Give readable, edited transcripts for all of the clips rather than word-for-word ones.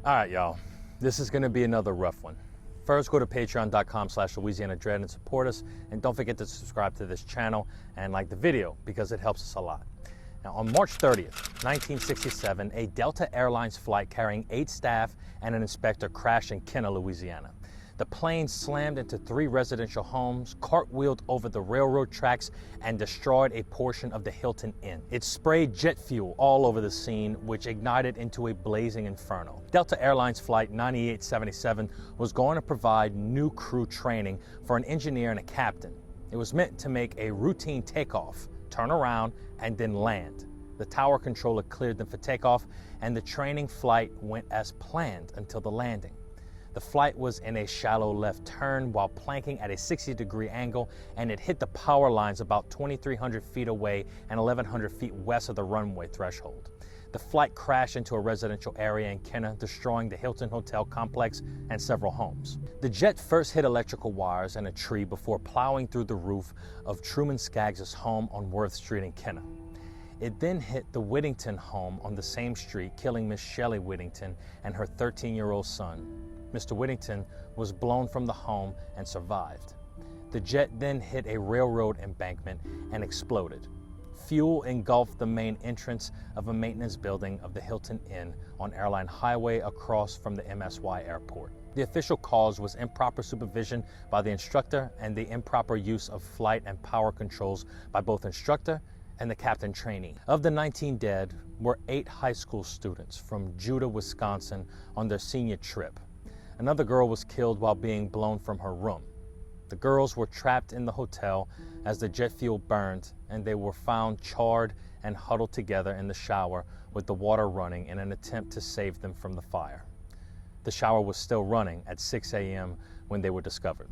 All right, y'all. This is going to be another rough one. First, go to patreon.com/LouisianaDread and support us. And don't forget to subscribe to this channel and like the video because it helps us a lot. Now, on March 30th, 1967, a Delta Airlines flight carrying 8 staff and an inspector crashed in Kenner, Louisiana. The plane slammed into 3 residential homes, cartwheeled over the railroad tracks, and destroyed a portion of the Hilton Inn. It sprayed jet fuel all over the scene, which ignited into a blazing inferno. Delta Airlines Flight 9877 was going to provide new crew training for an engineer and a captain. It was meant to make a routine takeoff, turn around, and then land. The tower controller cleared them for takeoff, and the training flight went as planned until the landing. The flight was in a shallow left turn while planking at a 60-degree angle, and it hit the power lines about 2,300 feet away and 1,100 feet west of the runway threshold. The flight crashed into a residential area in Kenner, destroying the Hilton Hotel complex and several homes. The jet first hit electrical wires and a tree before plowing through the roof of Truman Skaggs' home on Worth Street in Kenner. It then hit the Whittington home on the same street, killing Miss Shelley Whittington and her 13-year-old son. Mr. Whittington was blown from the home and survived. The jet then hit a railroad embankment and exploded. Fuel engulfed the main entrance of a maintenance building of the Hilton Inn on Airline Highway across from the MSY airport. The official cause was improper supervision by the instructor and the improper use of flight and power controls by both instructor and the captain trainee. Of the 19 dead were 8 high school students from Judah, Wisconsin on their senior trip. Another girl was killed while being blown from her room. The girls were trapped in the hotel as the jet fuel burned, and they were found charred and huddled together in the shower with the water running in an attempt to save them from the fire. The shower was still running at 6 a.m. when they were discovered.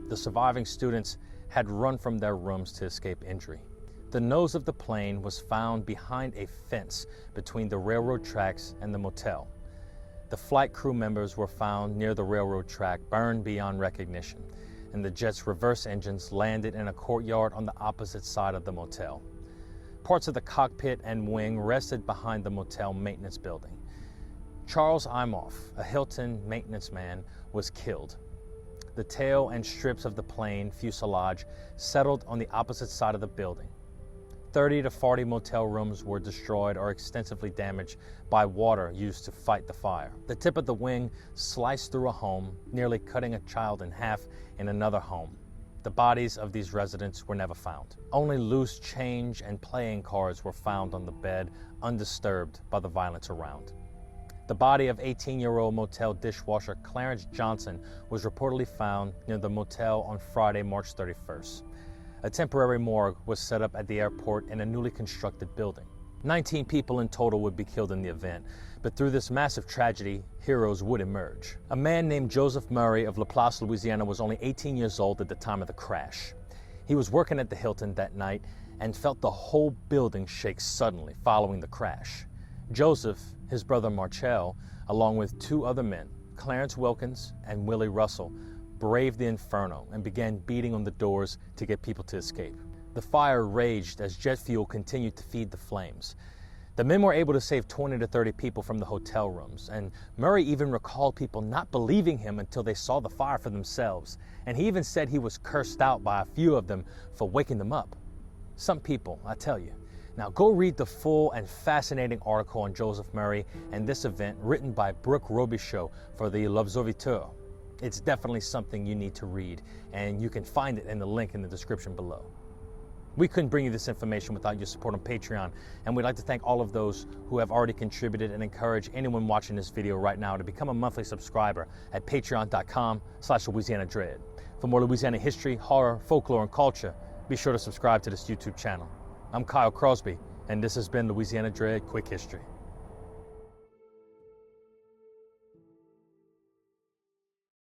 The surviving students had run from their rooms to escape injury. The nose of the plane was found behind a fence between the railroad tracks and the motel. The flight crew members were found near the railroad track, burned beyond recognition, and the jet's reverse engines landed in a courtyard on the opposite side of the motel. Parts of the cockpit and wing rested behind the motel maintenance building. Charles Imoff, a Hilton maintenance man, was killed. The tail and strips of the plane fuselage settled on the opposite side of the building. 30 to 40 motel rooms were destroyed or extensively damaged by water used to fight the fire. The tip of the wing sliced through a home, nearly cutting a child in half in another home. The bodies of these residents were never found. Only loose change and playing cards were found on the bed, undisturbed by the violence around. The body of 18-year-old motel dishwasher Clarence Johnson was reportedly found near the motel on Friday, March 31st. A temporary morgue was set up at the airport in a newly constructed building. 19 people in total would be killed in the event, but through this massive tragedy, heroes would emerge. A man named Joseph Murray of LaPlace, Louisiana was only 18 years old at the time of the crash. He was working at the Hilton that night and felt the whole building shake suddenly following the crash. Joseph, his brother Marchell, along with 2 other men, Clarence Wilkins and Willie Russell, braved the inferno and began beating on the doors to get people to escape. The fire raged as jet fuel continued to feed the flames. The men were able to save 20 to 30 people from the hotel rooms, and Murray even recalled people not believing him until they saw the fire for themselves, and he even said he was cursed out by a few of them for waking them up. Some people, I tell you. Now go read the full and fascinating article on Joseph Murray and this event written by Brooke Robichaud for the L'Observateur. It's definitely something you need to read, and you can find it in the link in the description below. We couldn't bring you this information without your support on Patreon, and we'd like to thank all of those who have already contributed and encourage anyone watching this video right now to become a monthly subscriber at patreon.com/LouisianaDread. For more Louisiana history, horror, folklore, and culture, be sure to subscribe to this YouTube channel. I'm Kyle Crosby, and this has been Louisiana Dread Quick History.